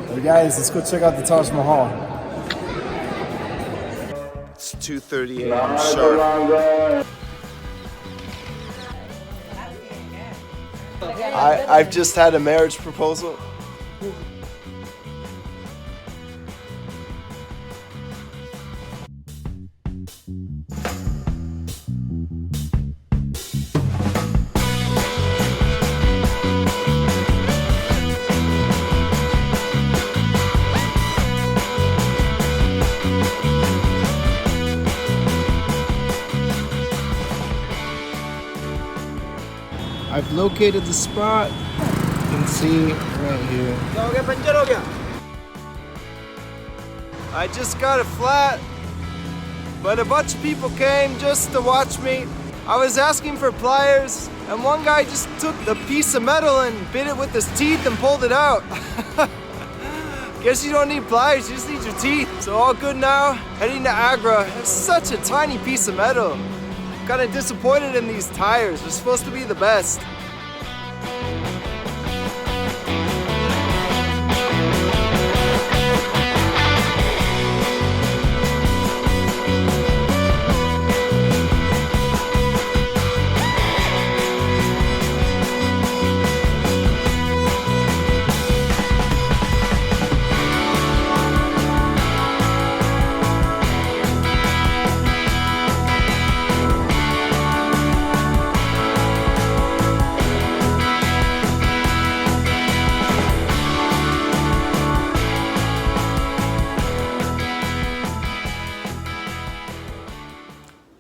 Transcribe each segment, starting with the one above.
Hey guys, let's go check out the Taj Mahal. It's 2:30 a.m. sharp. I've just had a marriage proposal. I've located the spot. You can see right here. I just got a flat, but a bunch of people came just to watch me. I was asking for pliers, and one guy just took the piece of metal and bit it with his teeth and pulled it out. Guess you don't need pliers, you just need your teeth. So all good now, heading to Agra. It's such a tiny piece of metal. Kind of disappointed in these tires. They're supposed to be the best.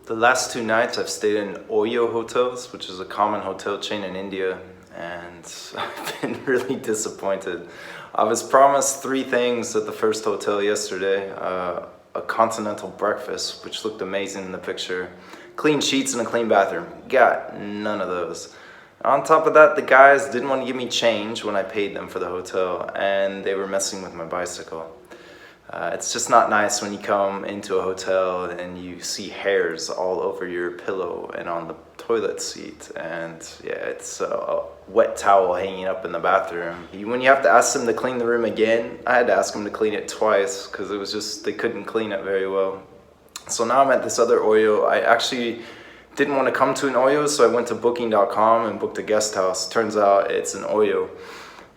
The last 2 nights I've stayed in Oyo hotels, which is a common hotel chain in India, and I've been really disappointed. I was promised 3 things at the first hotel yesterday. A continental breakfast, which looked amazing in the picture, clean sheets and a clean bathroom. Got none of those. On top of that, the guys didn't want to give me change when I paid them for the hotel, and they were messing with my bicycle. It's just not nice when you come into a hotel and you see hairs all over your pillow and on the toilet seat, and yeah, it's a wet towel hanging up in the bathroom. When you have to ask them to clean the room again, I had to ask them to clean it twice because it was just, they couldn't clean it very well. So now I'm at this other Oyo. I actually didn't want to come to an Oyo, so I went to booking.com and booked a guest house. Turns out it's an Oyo.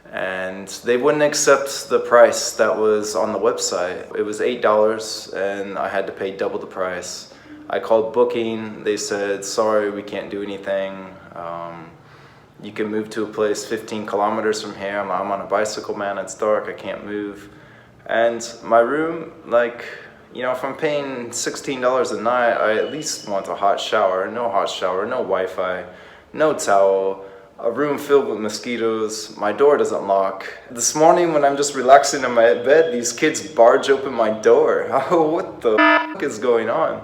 And they wouldn't accept the price that was on the website. It was $8 and I had to pay double the price. I called booking, they said, sorry, we can't do anything. You can move to a place 15 kilometers from here. I'm on a bicycle, man, it's dark, I can't move. And my room, like, you know, if I'm paying $16 a night, I at least want a hot shower. No hot shower, no Wi-Fi, no towel. A room filled with mosquitoes, my door doesn't lock. This morning when I'm just relaxing in my bed, these kids barge open my door. Oh, what the f is going on?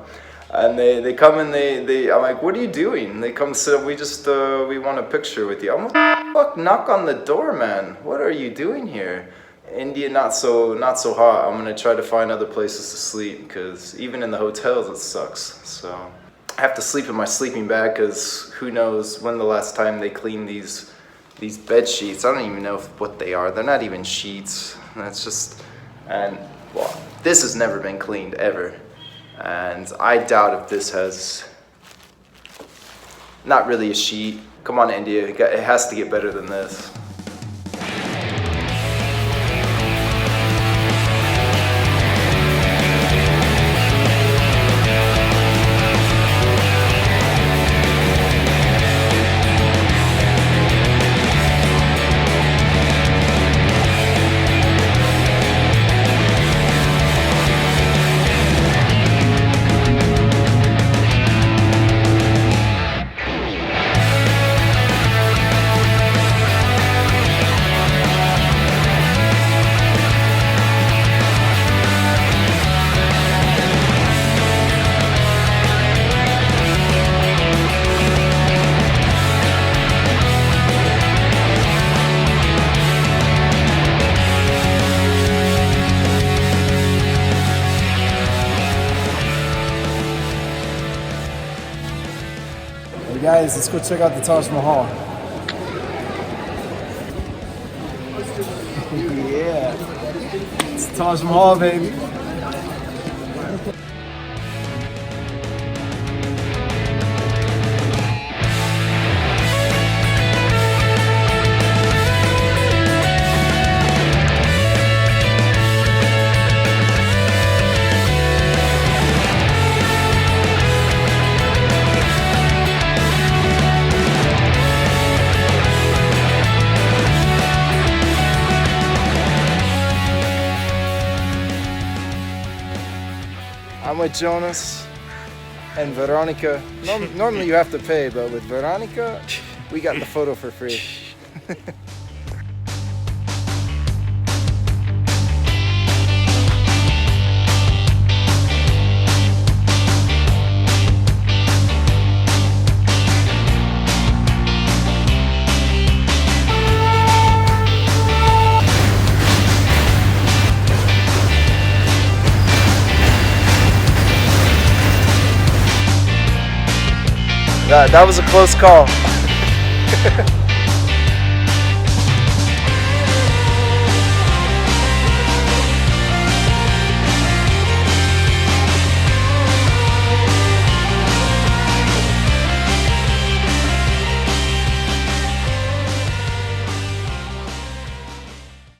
And they come and I'm like, what are you doing? They come sit up, we want a picture with you. I'm like, fuck, knock on the door, man. What are you doing here? India, not so hot. I'm gonna try to find other places to sleep because even in the hotels it sucks, so. I have to sleep in my sleeping bag because who knows when the last time they cleaned these bed sheets. I don't even know what they are. They're not even sheets. That's just, and well, this has never been cleaned ever. And I doubt if this has, not really a sheet. Come on, India, it has to get better than this. Hey guys, let's go check out the Taj Mahal. Yeah, it's Taj Mahal, baby. I'm with Jonas and Veronica. Normally you have to pay, but with Veronica, we got the photo for free. That was a close call.